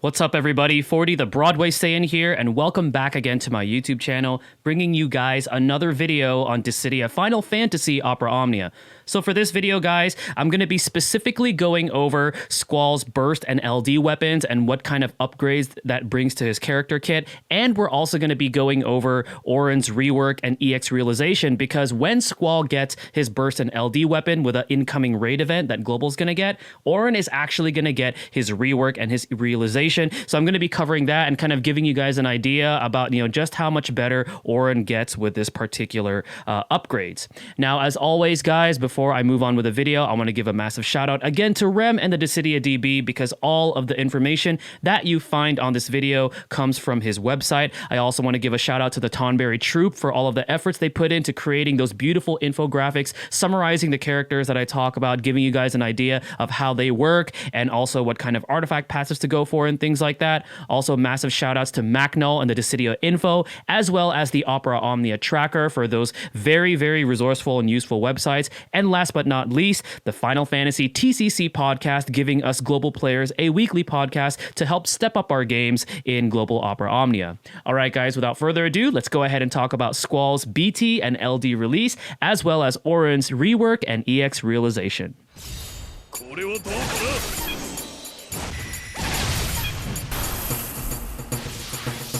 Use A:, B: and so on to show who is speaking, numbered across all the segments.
A: What's up, everybody? 40 the Broadway Saiyan here, and welcome back again to my YouTube channel, bringing you guys another video on Dissidia Final Fantasy Opera Omnia. So for this video, guys, I'm going to be specifically going over Squall's burst and LD weapons and what kind of upgrades that brings to his character kit, and we're also going to be going over AURON'S rework and EX realization, because when Squall gets his burst and LD weapon with an incoming raid event that Global's going to get, AURON is actually going to get his rework and his realization. So I'm going to be covering that and kind of giving you guys an idea about, just how much better AURON gets with this particular upgrades. Now, as always, guys, before I move on with the video, I want to give a massive shout out again to Rem and the Dissidia DB, because all of the information that you find on this video comes from his website. I also want to give a shout out to the Tonberry Troop for all of the efforts they put into creating those beautiful infographics, summarizing the characters that I talk about, giving you guys an idea of how they work, and also what kind of artifact passives to go for and things like that. Also, massive shout outs to MacNull and the Dissidia info, as well as the Opera Omnia tracker for those very, very resourceful and useful websites. And last but not least, the Final Fantasy TCC podcast, giving us global players a weekly podcast to help step up our games in Global Opera Omnia. All right, guys, without further ado, let's go ahead and talk about Squall's BT and LD release, as well as AURON'S rework and EX realization.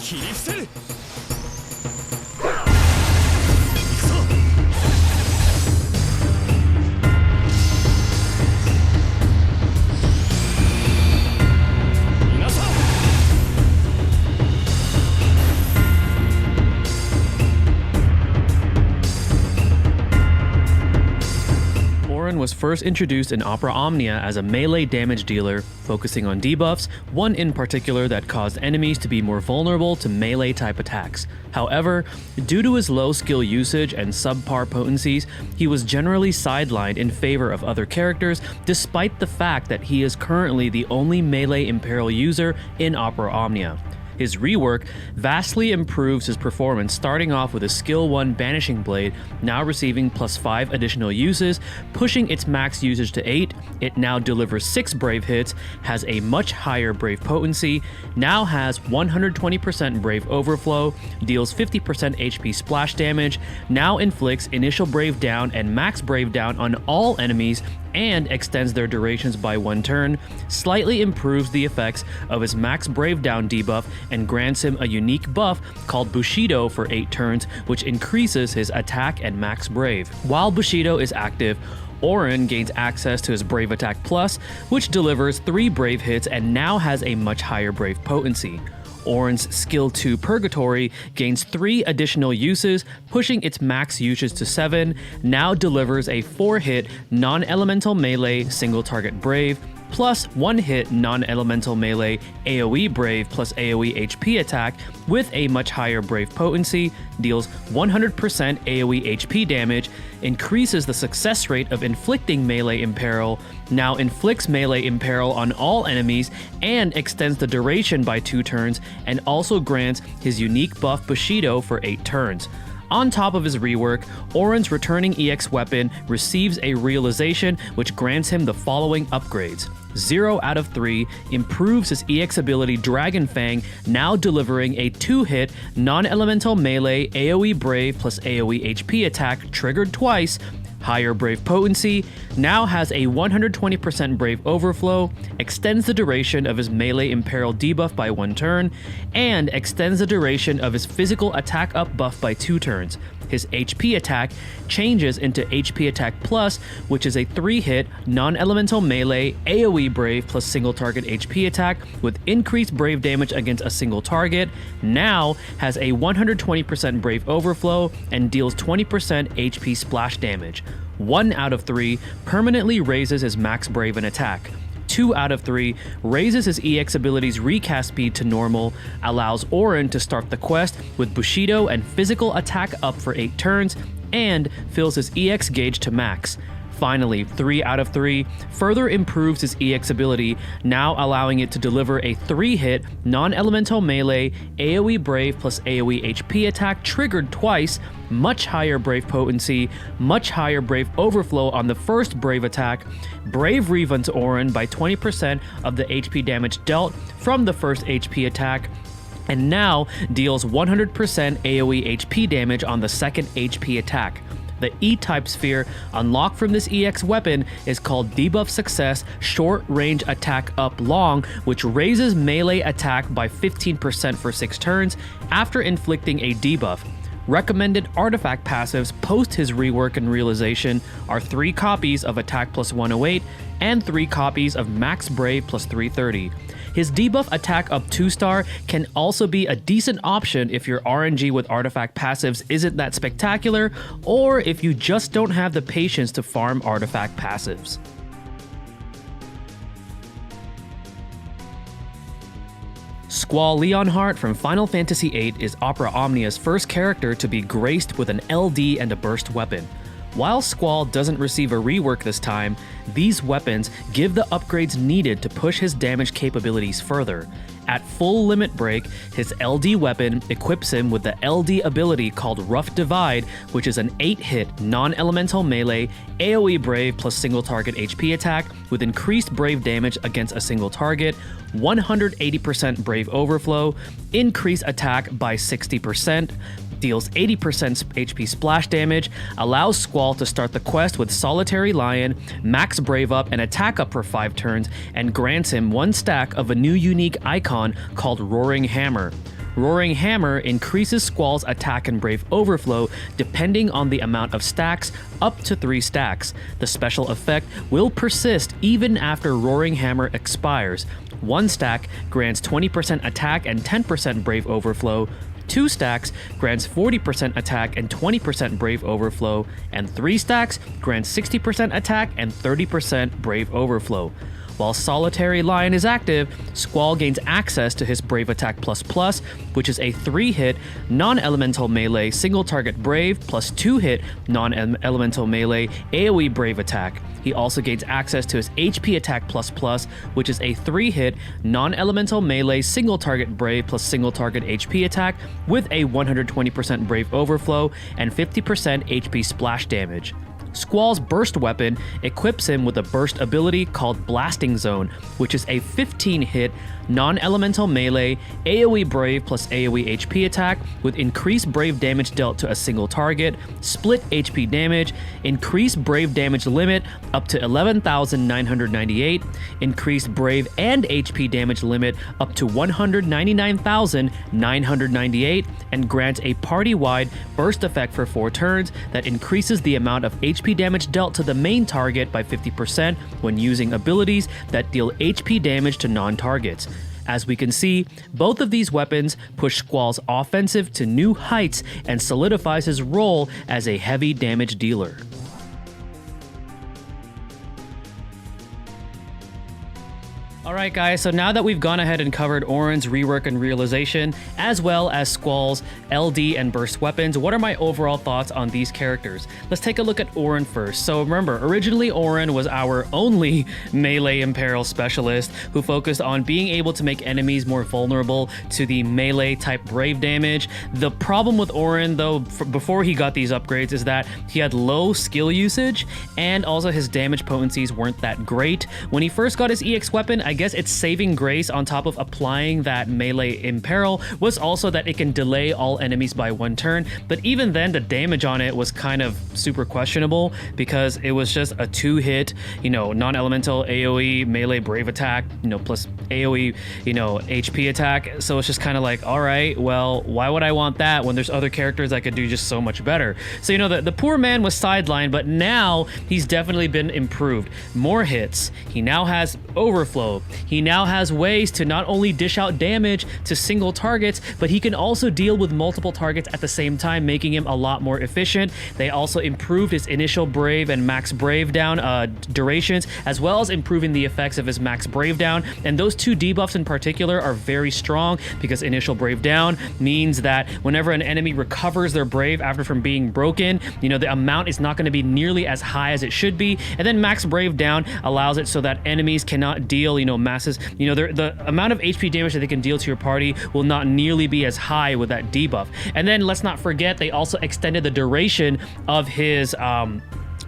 A: 切り伏せる AURON was first introduced in Opera Omnia as a melee damage dealer, focusing on debuffs, one in particular that caused enemies to be more vulnerable to melee-type attacks. However, due to his low skill usage and subpar potencies, he was generally sidelined in favor of other characters, despite the fact that he is currently the only melee Imperial user in Opera Omnia. His rework vastly improves his performance, starting off with a skill 1 Banishing Blade, now receiving +5 additional uses, pushing its max usage to 8. It now delivers 6 Brave hits, has a much higher Brave potency, now has 120% Brave overflow, deals 50% HP splash damage, now inflicts initial Brave down and max Brave down on all enemies, and extends their durations by 1 turn, slightly improves the effects of his max Brave down debuff, and grants him a unique buff called Bushido for 8 turns, which increases his attack and max Brave. While Bushido is active, AURON gains access to his Brave Attack Plus, which delivers 3 Brave hits and now has a much higher Brave potency. AURON'S Skill 2 Purgatory gains 3 additional uses, pushing its max usage to 7, now delivers a 4-hit non-elemental melee single target Brave, plus 1-hit non-elemental melee AoE Brave plus AoE HP attack with a much higher Brave potency, deals 100% AoE HP damage, increases the success rate of inflicting melee imperil, now inflicts melee imperil on all enemies, and extends the duration by 2 turns, and also grants his unique buff Bushido for 8 turns. On top of his rework, AURON'S returning EX weapon receives a realization which grants him the following upgrades. 0 out of 3 improves his EX ability Dragon Fang, now delivering a 2-hit non-elemental melee AoE Brave plus AoE HP attack triggered twice, higher Brave potency, now has a 120% Brave overflow, extends the duration of his melee Imperial debuff by 1 turn, and extends the duration of his physical attack up buff by 2 turns. His HP attack changes into HP attack plus, which is a 3-hit non-elemental melee AoE Brave plus single target HP attack with increased Brave damage against a single target, now has a 120% Brave overflow and deals 20% HP splash damage. 1 out of 3 permanently raises his max Brave and attack. 2 out of 3 raises his EX ability's recast speed to normal, allows AURON to start the quest with Bushido and physical attack up for 8 turns, and fills his EX gauge to max. Finally, 3 out of 3 further improves his EX ability, now allowing it to deliver a 3-hit non-elemental melee AoE Brave plus AoE HP attack triggered twice, much higher Brave potency, much higher Brave overflow on the first Brave attack, Brave Revan's Auron by 20% of the HP damage dealt from the first HP attack, and now deals 100% AoE HP damage on the second HP attack. The E-type sphere unlocked from this EX weapon is called Debuff Success Short Range Attack Up Long, which raises melee attack by 15% for 6 turns after inflicting a debuff. Recommended artifact passives post his rework and realization are 3 copies of Attack plus 108 and 3 copies of Max Brave plus 330. His debuff attack up 2-star can also be a decent option if your RNG with artifact passives isn't that spectacular, or if you just don't have the patience to farm artifact passives. Squall Leonhardt from Final Fantasy VIII is Opera Omnia's first character to be graced with an LD and a burst weapon. While Squall doesn't receive a rework this time, these weapons give the upgrades needed to push his damage capabilities further. At full limit break, his LD weapon equips him with the LD ability called Rough Divide, which is an 8-hit non-elemental melee AoE Brave plus single target HP attack with increased Brave damage against a single target, 180% Brave overflow, increased attack by 60%, deals 80% HP splash damage, allows Squall to start the quest with Solitary Lion, max Brave up and attack up for 5 turns, and grants him 1 stack of a new unique icon called Roaring Hammer. Roaring Hammer increases Squall's attack and Brave overflow depending on the amount of stacks, up to 3 stacks. The special effect will persist even after Roaring Hammer expires. 1 stack grants 20% attack and 10% Brave overflow, 2 stacks grants 40% attack and 20% Brave overflow, and 3 stacks grants 60% attack and 30% Brave overflow. While Solitary Lion is active, Squall gains access to his Brave Attack ++, which is a 3-hit non-elemental melee single target Brave plus 2-hit non-elemental melee AoE Brave attack. He also gains access to his HP Attack ++, which is a 3-hit non-elemental melee single target Brave plus single target HP attack with a 120% Brave overflow and 50% HP splash damage. Squall's burst weapon equips him with a burst ability called Blasting Zone, which is a 15-hit non-elemental melee AoE Brave plus AoE HP attack with increased Brave damage dealt to a single target, split HP damage, increased Brave damage limit up to 11,998, increased Brave and HP damage limit up to 199,998, and grants a party-wide burst effect for 4 turns that increases the amount of HP damage dealt to the main target by 50% when using abilities that deal HP damage to non-targets. As we can see, both of these weapons push Squall's offensive to new heights and solidifies his role as a heavy damage dealer. Alright guys, so now that we've gone ahead and covered AURON'S rework and realization, as well as Squall's LD and burst weapons, what are my overall thoughts on these characters? Let's take a look at Auron first. So remember, originally Auron was our only melee Imperil specialist who focused on being able to make enemies more vulnerable to the melee type Brave damage. The problem with Auron though, before he got these upgrades, is that he had low skill usage and also his damage potencies weren't that great. When he first got his EX weapon, I guess its saving grace on top of applying that melee Imperil was also that it can delay all enemies by 1 turn, but even then the damage on it was kind of super questionable because it was just a 2-hit, non-elemental AoE melee Brave attack, plus AoE, HP attack. So it's just kind of like, all right, well, why would I want that when there's other characters that could do just so much better? So, the poor man was sidelined, but now he's definitely been improved. More hits. He now has overflow, He now has ways to not only dish out damage to single targets, but he can also deal with multiple targets at the same time, making him a lot more efficient. They also improved his initial Brave and max Brave down durations, as well as improving the effects of his max Brave down. And those two debuffs in particular are very strong because initial Brave down means that whenever an enemy recovers their Brave after from being broken, the amount is not going to be nearly as high as it should be. And then max Brave down allows it so that enemies cannot deal, masses, the amount of HP damage that they can deal to your party will not nearly be as high with that debuff. And then let's not forget, they also extended the duration of his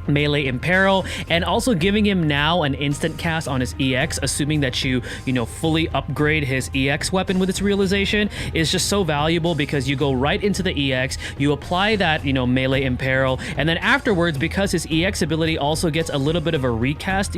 A: melee imperil, and also giving him now an instant cast on his EX, assuming that you fully upgrade his EX weapon with its realization, is just so valuable because you go right into the EX, you apply that melee imperil, and then afterwards, because his EX ability also gets a little bit of a recast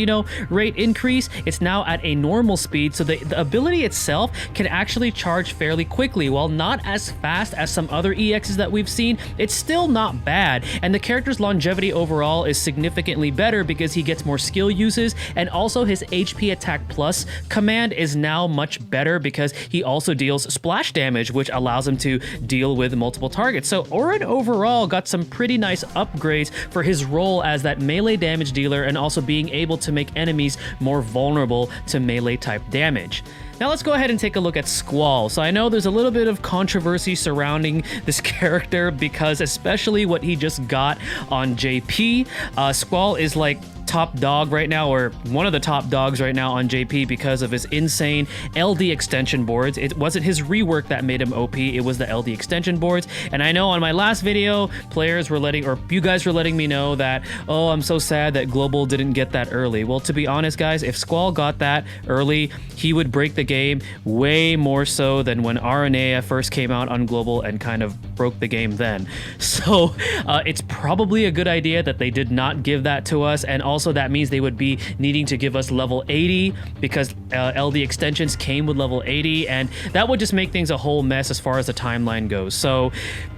A: rate increase, it's now at a normal speed, so the ability itself can actually charge fairly quickly. While not as fast as some other EXs that we've seen, it's still not bad, and the character's longevity overall is significantly better because he gets more skill uses, and also his HP attack plus command is now much better because he also deals splash damage, which allows him to deal with multiple targets. So Auron overall got some pretty nice upgrades for his role as that melee damage dealer, and also being able to make enemies more vulnerable to melee type damage. Now let's go ahead and take a look at Squall. So I know there's a little bit of controversy surrounding this character because especially what he just got on JP. Squall is like top dog right now, or one of the top dogs right now on JP because of his insane LD extension boards. It wasn't his rework that made him OP, it was the LD extension boards. And I know on my last video, you guys were letting me know that, oh, I'm so sad that Global didn't get that early. Well, to be honest, guys, if Squall got that early, he would break the game way more so than when Aranea first came out on Global and kind of broke the game then. So it's probably a good idea that they did not give that to us, and also that means they would be needing to give us level 80 because LD extensions came with level 80, and that would just make things a whole mess as far as the timeline goes. So,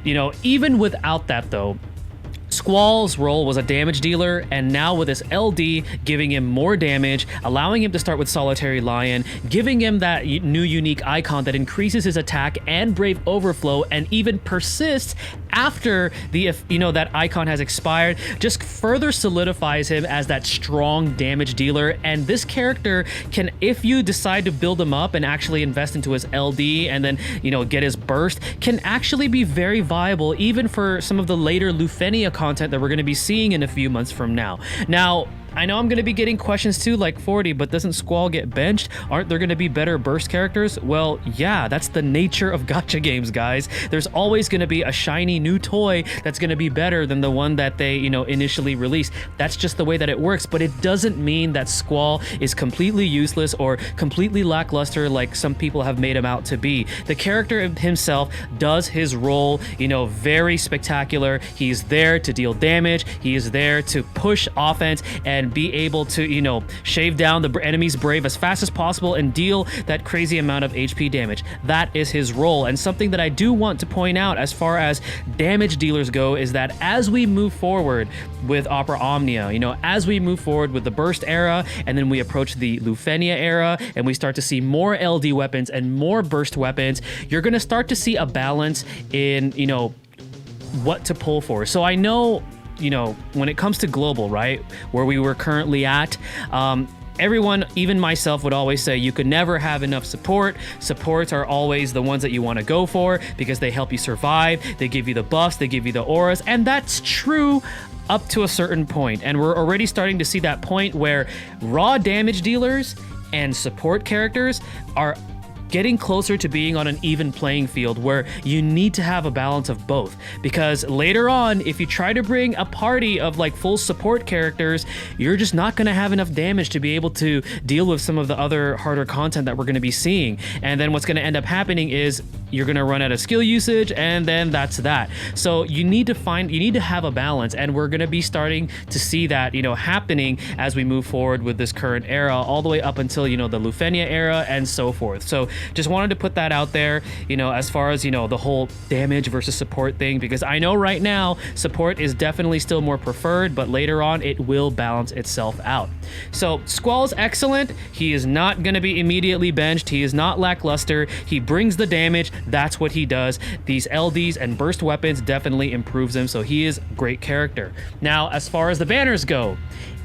A: even without that though, Squall's role was a damage dealer, and now with his LD giving him more damage, allowing him to start with Solitary Lion, giving him that new unique icon that increases his attack and Brave Overflow and even persists after that icon has expired, just further solidifies him as that strong damage dealer. And this character can, if you decide to build him up and actually invest into his LD and then get his burst, can actually be very viable even for some of the later Lufenia content that we're going to be seeing in a few months from now. Now, I know I'm going to be getting questions too, like 40, but doesn't Squall get benched? Aren't there going to be better burst characters? Well, yeah, that's the nature of gacha games, guys. There's always going to be a shiny new toy that's going to be better than the one that they, initially released. That's just the way that it works, but it doesn't mean that Squall is completely useless or completely lackluster like some people have made him out to be. The character himself does his role, very spectacular. He's there to deal damage. He is there to push offense and be able to, shave down the enemy's Brave as fast as possible and deal that crazy amount of HP damage. That is his role. And something that I do want to point out as far as damage dealers go is that as we move forward with Opera Omnia, as we move forward with the Burst era, and then we approach the Lufenia era, and we start to see more LD weapons and more Burst weapons, you're going to start to see a balance in, what to pull for. So I know, when it comes to Global, right, where we were currently at, everyone, even myself, would always say you could never have enough support. Supports are always the ones that you want to go for because they help you survive, they give you the buffs, they give you the auras, and that's true up to a certain point. And we're already starting to see that point where raw damage dealers and support characters are getting closer to being on an even playing field where you need to have a balance of both, because later on, if you try to bring a party of like full support characters, you're just not going to have enough damage to be able to deal with some of the other harder content that we're going to be seeing. And then what's going to end up happening is you're gonna run out of skill usage, and then that's that. So you need to have a balance, and we're gonna be starting to see that, you know, happening as we move forward with this current era, all the way up until, you know, the Lufenia era and so forth. So just wanted to put that out there, you know, as far as, you know, the whole damage versus support thing, because I know right now support is definitely still more preferred, but later on it will balance itself out. So Squall's excellent. He is not going to be immediately benched. He is not lackluster. He brings the damage. That's what he does. These LDs and burst weapons definitely improves him, so he is a great character. Now, as far as the banners go,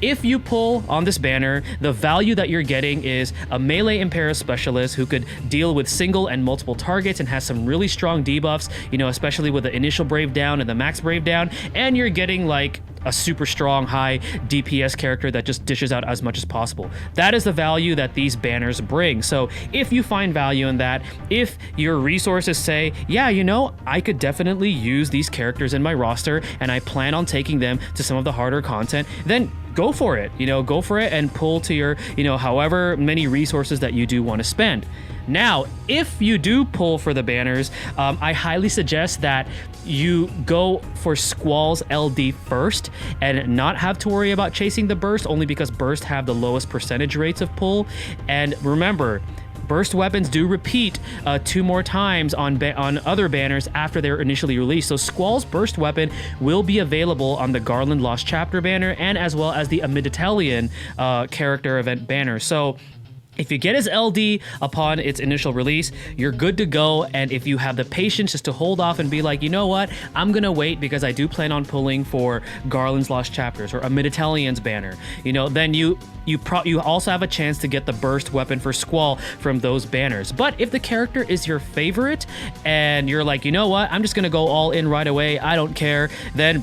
A: if you pull on this banner, the value that you're getting is a melee Imperial Specialist who could deal with single and multiple targets and has some really strong debuffs, you know, especially with the initial Brave down and the max Brave down, and you're getting like a super strong high DPS character that just dishes out as much as possible. That is the value that these banners bring. So if you find value in that, if your resources say, yeah, you know, I could definitely use these characters in my roster and I plan on taking them to some of the harder content, then go for it, you know, go for it and pull to your, you know, however many resources that you do want to spend. Now, if you do pull for the banners, I highly suggest that you go for Squall's LD first and not have to worry about chasing the burst, only because burst have the lowest percentage rates of pull. And remember, burst weapons do repeat 2 more times on other banners after they're initially released. So Squall's burst weapon will be available on the Garland Lost Chapter banner and as well as the Amiditalian character event banner. So if you get his LD upon its initial release, you're good to go. And if you have the patience just to hold off and be like, you know what, I'm gonna wait because I do plan on pulling for Garland's Lost Chapters or Amiditalian's banner, you know, then you also have a chance to get the burst weapon for Squall from those banners. But if the character is your favorite and you're like, you know what, I'm just gonna go all in right away, I don't care, then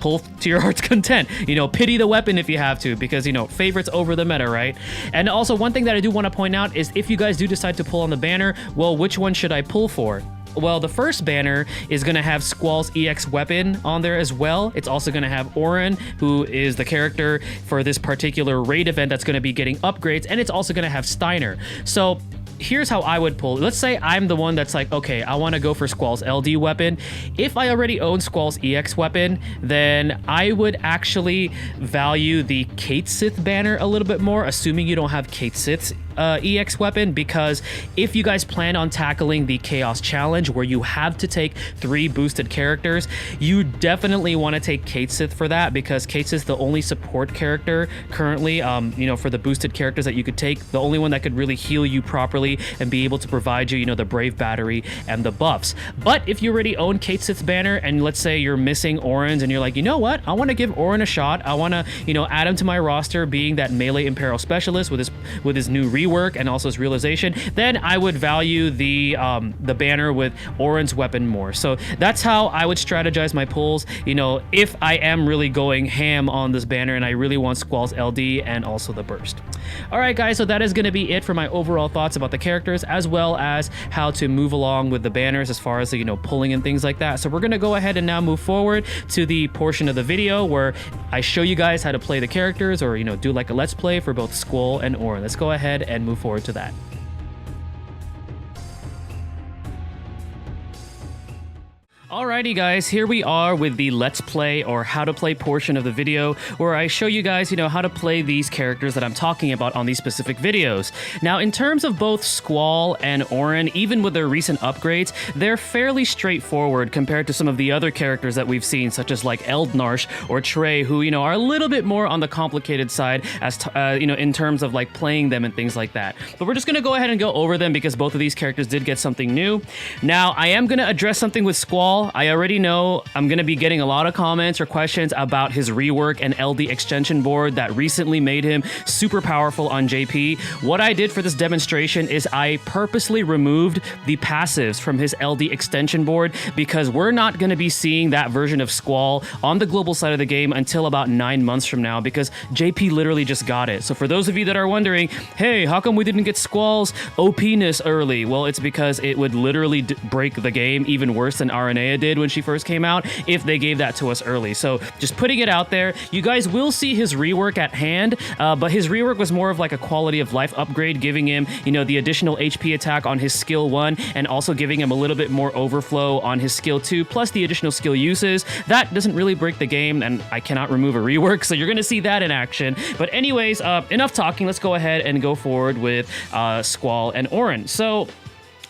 A: pull to your heart's content. You know, pity the weapon if you have to, because, you know, favorites over the meta, right? And also, one thing that I do want to point out is if you guys do decide to pull on the banner, well, which one should I pull for? Well, the first banner is going to have Squall's EX weapon on there as well. It's also going to have Auron, who is the character for this particular raid event that's going to be getting upgrades, and it's also going to have Steiner. So here's how I would pull. Let's say I'm the one that's like, okay, I want to go for Squall's LD weapon. If I already own Squall's EX weapon, then I would actually value the Kate Sith banner a little bit more, assuming you don't have Kate Sith's EX weapon, because if you guys plan on tackling the Chaos Challenge where you have to take 3 boosted characters, you definitely want to take Kate Sith for that, because Kate Sith's the only support character currently, you know, for the boosted characters that you could take, the only one that could really heal you properly and be able to provide you, you know, the Brave Battery and the buffs. But if you already own Kate Sith's banner and let's say you're missing Auron's and you're like, you know what, I want to give Auron a shot, I want to, you know, add him to my roster being that melee Imperial Specialist with his new rework and also his realization, then I would value the banner with Auron's weapon more. So that's how I would strategize my pulls, you know, if I am really going ham on this banner and I really want Squall's LD and also the burst. All right, guys, so that is going to be it for my overall thoughts about the characters, as well as how to move along with the banners as far as, you know, pulling and things like that. So we're going to go ahead and now move forward to the portion of the video where I show you guys how to play the characters, or, you know, do like a let's play for both Squall and Auron. Let's go ahead and move forward to that. Alrighty guys, here we are with the Let's Play or How to Play portion of the video, where I show you guys, you know, how to play these characters that I'm talking about on these specific videos. Now, in terms of both Squall and Auron, even with their recent upgrades, they're fairly straightforward compared to some of the other characters that we've seen, such as like Eldnarsh or Trey, who, you know, are a little bit more on the complicated side as you know, in terms of like playing them and things like that. But we're just gonna go ahead and go over them because both of these characters did get something new. Now, I am gonna address something with Squall. I already know I'm going to be getting a lot of comments or questions about his rework and LD extension board that recently made him super powerful on JP. What I did for this demonstration is I purposely removed the passives from his LD extension board because we're not going to be seeing that version of Squall on the global side of the game until about 9 months from now, because JP literally just got it. So for those of you that are wondering, hey, how come we didn't get Squall's OP-ness early? Well, it's because it would literally break the game even worse than RNA Omnia did when she first came out, if they gave that to us early. So just putting it out there. You guys will see his rework at hand, but his rework was more of like a quality of life upgrade, giving him, you know, the additional HP attack on his skill 1 and also giving him a little bit more overflow on his skill 2, plus the additional skill uses. That doesn't really break the game, and I cannot remove a rework, so you're going to see that in action. But anyways, enough talking. Let's go ahead and go forward with Squall and Auron. So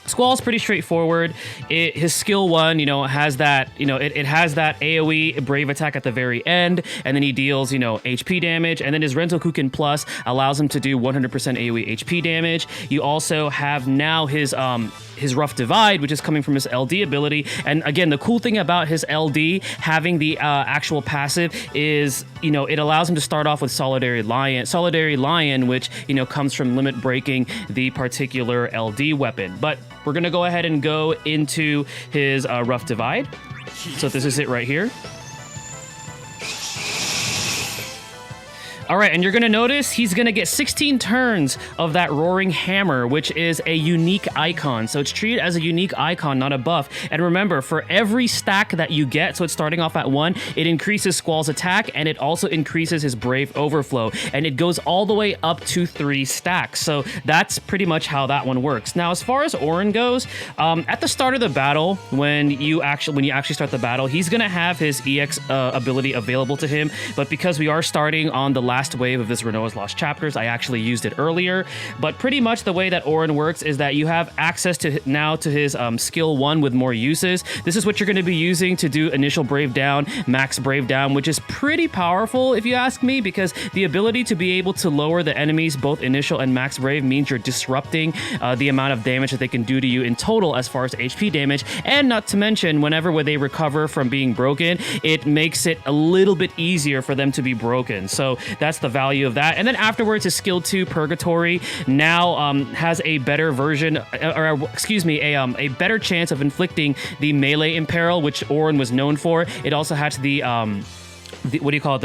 A: Squall's pretty straightforward. His skill 1, you know, has that, you know, it has that AoE brave attack at the very end, and then he deals, you know, HP damage, and then his Renzokuken Plus allows him to do 100% AoE HP damage. You also have now his Rough Divide, which is coming from his LD ability. And again, the cool thing about his LD having the actual passive is, you know, it allows him to start off with Solidary Lion, which, you know, comes from limit breaking the particular LD weapon. But we're going to go ahead and go into his Rough Divide. So this is it right here. All right, and you're going to notice he's going to get 16 turns of that Roaring Hammer, which is a unique icon. So it's treated as a unique icon, not a buff. And remember, for every stack that you get, so it's starting off at 1, it increases Squall's attack, and it also increases his Brave Overflow. And it goes all the way up to 3 stacks. So that's pretty much how that one works. Now, as far as Auron goes, at the start of the battle, when you actually start the battle, he's going to have his EX ability available to him. But because we are starting on the last wave of this Renoa's Lost Chapters, I actually used it earlier. But pretty much the way that Auron works is that you have access to now to his skill 1 with more uses. This is what you're going to be using to do initial Brave Down, max Brave Down, which is pretty powerful if you ask me, because the ability to be able to lower the enemies both initial and max Brave means you're disrupting the amount of damage that they can do to you in total as far as HP damage. And not to mention, whenever they recover from being broken, it makes it a little bit easier for them to be broken. So that's the value of that. And then afterwards, his skill 2, Purgatory, now has a better version, a better chance of inflicting the melee imperil, which Auron was known for. It also has the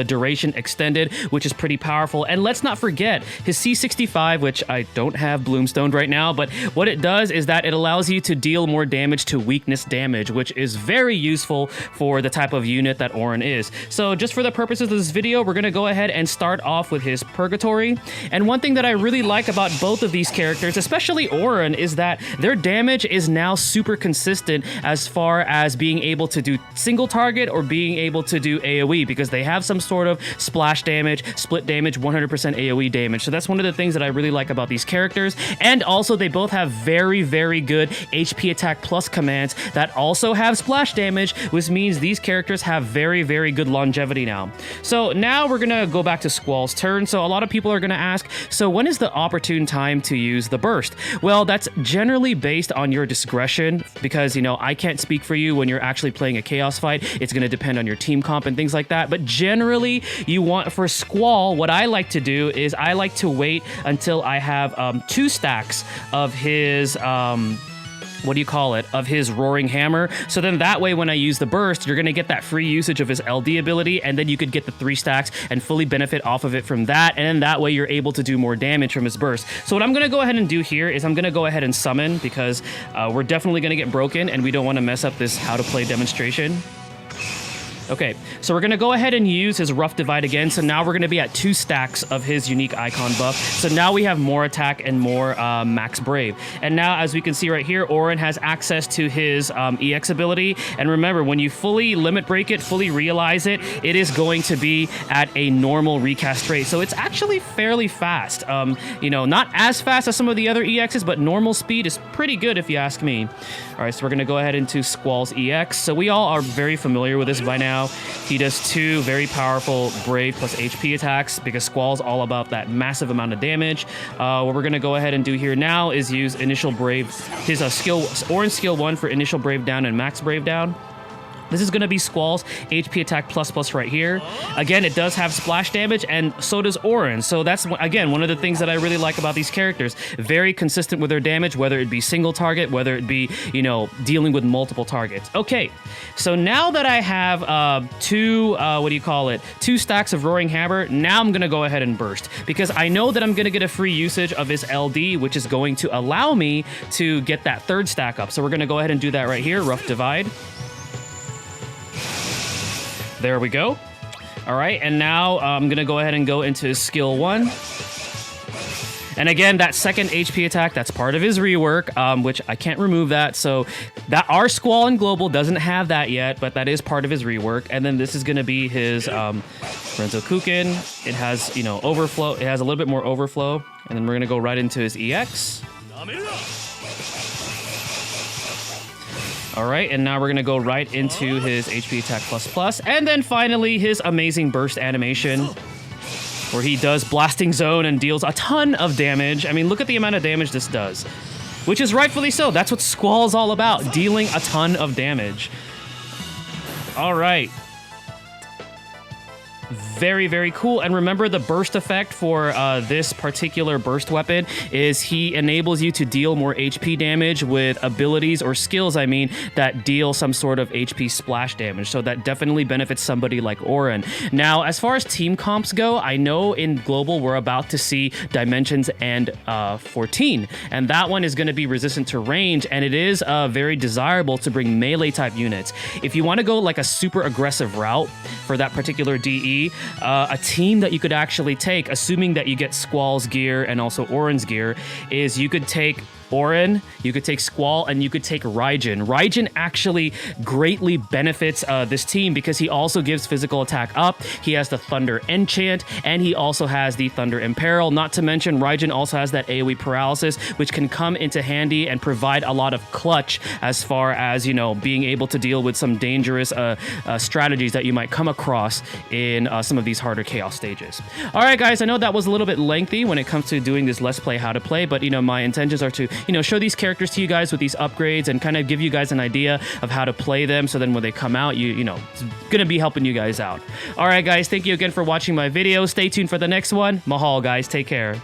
A: duration extended, which is pretty powerful. And let's not forget his C65, which I don't have bloomstoned right now, but what it does is that it allows you to deal more damage to weakness damage, which is very useful for the type of unit that Auron is. So just for the purposes of this video, we're going to go ahead and start off with his Purgatory. And one thing that I really like about both of these characters, especially Auron, is that their damage is now super consistent as far as being able to do single target or being able to do AoE, because they have some sort of splash damage, split damage, 100% AoE damage. So that's one of the things that I really like about these characters. And also they both have very, very good HP attack plus commands that also have splash damage, which means these characters have very, very good longevity now. So now we're gonna go back to Squall's turn. So a lot of people are gonna ask, so when is the opportune time to use the burst? Well, that's generally based on your discretion, because, you know, I can't speak for you when you're actually playing a chaos fight. It's gonna depend on your team comp and things like that. But generally, you want, for Squall, what I like to do is I like to wait until I have 2 stacks of his of his Roaring Hammer. So then that way, when I use the burst, you're going to get that free usage of his LD ability, and then you could get the 3 stacks and fully benefit off of it from that. And then that way you're able to do more damage from his burst. So what I'm going to go ahead and do here is I'm going to go ahead and summon, because we're definitely going to get broken and we don't want to mess up this how to play demonstration. Okay, so we're going to go ahead and use his Rough Divide again. So now we're going to be at 2 stacks of his unique icon buff. So now we have more attack and more max Brave. And now, as we can see right here, Auron has access to his EX ability. And remember, when you fully limit break it, fully realize it, it is going to be at a normal recast rate. So it's actually fairly fast. You know, not as fast as some of the other EXs, but normal speed is pretty good if you ask me. All right, so we're going to go ahead into Squall's EX. So we all are very familiar with this by now. He does 2 very powerful Brave plus HP attacks, because Squall's all about that massive amount of damage. What we're going to go ahead and do here now is use initial Brave, his Auron's skill 1 for initial Brave Down and max Brave Down. This is going to be Squall's HP attack plus right here. Again, it does have splash damage, and so does Auron. So that's, again, one of the things that I really like about these characters. Very consistent with their damage, whether it be single target, whether it be, you know, dealing with multiple targets. Okay, so now that I have 2 stacks of Roaring Hammer, now I'm going to go ahead and burst, because I know that I'm going to get a free usage of his LD, which is going to allow me to get that 3rd stack up. So we're going to go ahead and do that right here, Rough Divide. There we go. All right, and now I'm gonna go ahead and go into skill 1. And again, that second HP attack, that's part of his rework, which I can't remove that. So that our Squall and Global doesn't have that yet, but that is part of his rework. And then this is going to be his Renzo Kukin. It has, you know, overflow. It has a little bit more overflow. And then we're going to go right into his EX. All right, and now we're going to go right into his HP attack plus. And then finally, his amazing burst animation, where he does Blasting Zone and deals a ton of damage. I mean, look at the amount of damage this does, which is rightfully so. That's what Squall is all about, dealing a ton of damage. All right. Very, very cool. And remember, the burst effect for this particular burst weapon is he enables you to deal more HP damage with abilities or skills, I mean, that deal some sort of HP splash damage. So that definitely benefits somebody like Auron. Now, as far as team comps go, I know in Global we're about to see Dimensions and 14. And that one is going to be resistant to range, and it is very desirable to bring melee type units. If you want to go like a super aggressive route for that particular DE, a team that you could actually take, assuming that you get Squall's gear and also Auron's gear, is you could take Auron, you could take Squall, and you could take Raijin. Raijin actually greatly benefits this team because he also gives physical attack up. He has the Thunder Enchant, and he also has the Thunder Imperil. Not to mention, Raijin also has that AoE paralysis, which can come into handy and provide a lot of clutch as far as, you know, being able to deal with some dangerous strategies that you might come across in some of these harder Chaos stages. All right, guys, I know that was a little bit lengthy when it comes to doing this Let's Play How to Play, but, you know, my intentions are to, you know, show these characters to you guys with these upgrades and kind of give you guys an idea of how to play them, so then when they come out, you know, it's gonna be helping you guys out. All right, guys, thank you again for watching my video. Stay tuned for the next one. Mahal, guys. Take care.